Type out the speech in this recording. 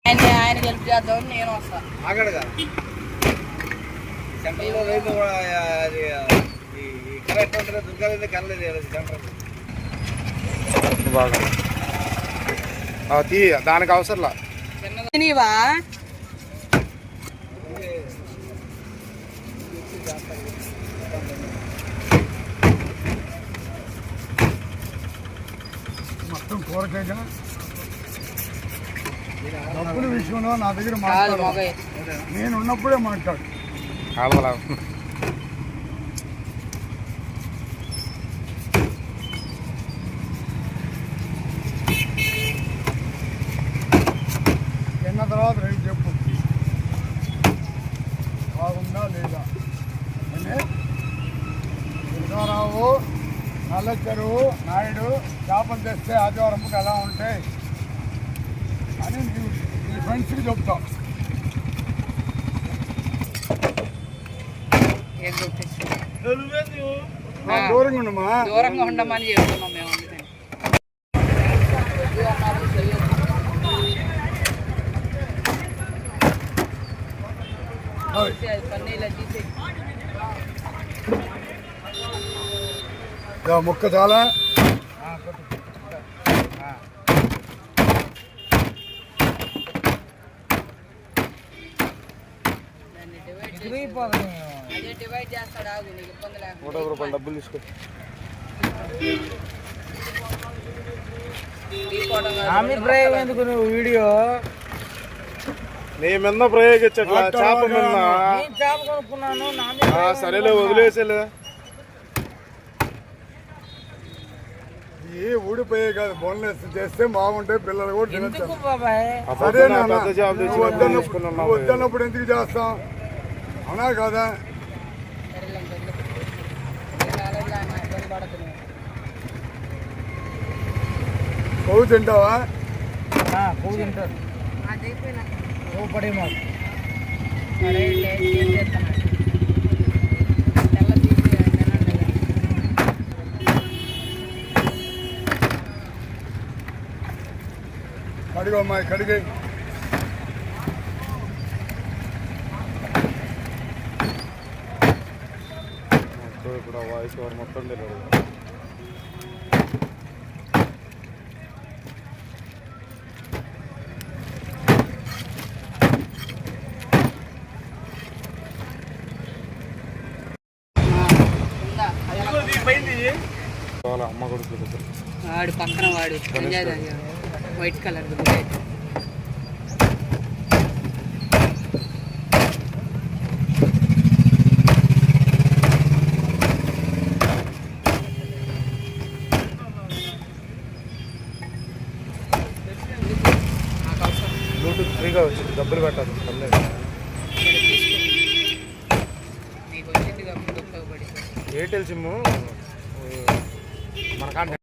ఆయన హెల్ప్ చేద్దాం నేను వస్తా ఆగడగా సెంటర్లో రైతు కరెక్ట్ ఉంటుంది దుర్గాదేవి కనలేదు సెంటర్ బాగా దానికి అవసరంలా నీవా మొత్తం కూరగాయ డబ్బుల విషయంలో నా దగ్గర మాట్లాడు నేను ఉన్నప్పుడే మాట్లాడు కాలువలా తిన్న తర్వాత రేపు చెప్పు బాగుందా లేదా అని దుర్గారావు నల్ల చెరువు నాయుడు చేపలు తెస్తే ఆదివారంకి ఎలా ఉంటాయి అని నీ ఫ్రెండ్స్కి చెప్తావు. దూరంగా ఉండమా దూరంగా ఉండమని చెప్తున్నాం మేము ముక్క చాలా డివైడ్ చేస్తాడు ఆగు నీకు ఇబ్బంది లేకుండా రూపాయలు డబ్బులు తీసుకో ప్రయోగం ఎందుకు నువ్వు వీడియో నీ మీద ప్రయోగించట్లా చేప మీద చేప కొనుక్కున్నాను సరేలే వదిలేసేలే ఊడిపోయే కాదు బోన్లెస్ చేస్తే బాగుంటాయి పిల్లలు కూడా తినచ్చు. వద్దన్నప్పుడు ఎందుకు చేస్తాం అవునా కాదా? పువ్వు తింటావా? పువ్వు తింటాడు పువ్వు పడి మాకు కడిగో అమ్మాయి కడిగే ఇప్పుడు వాయిస్ ఓవర్ మొత్తం తెలియదు. అమ్మ కొడుకు వాడు పక్కన వాడు వైట్ కలర్ బ్లూటూత్ ఫ్రీగా వచ్చింది డబ్బులు పెట్టాలి ఎయిర్టెల్ సిమ్ మన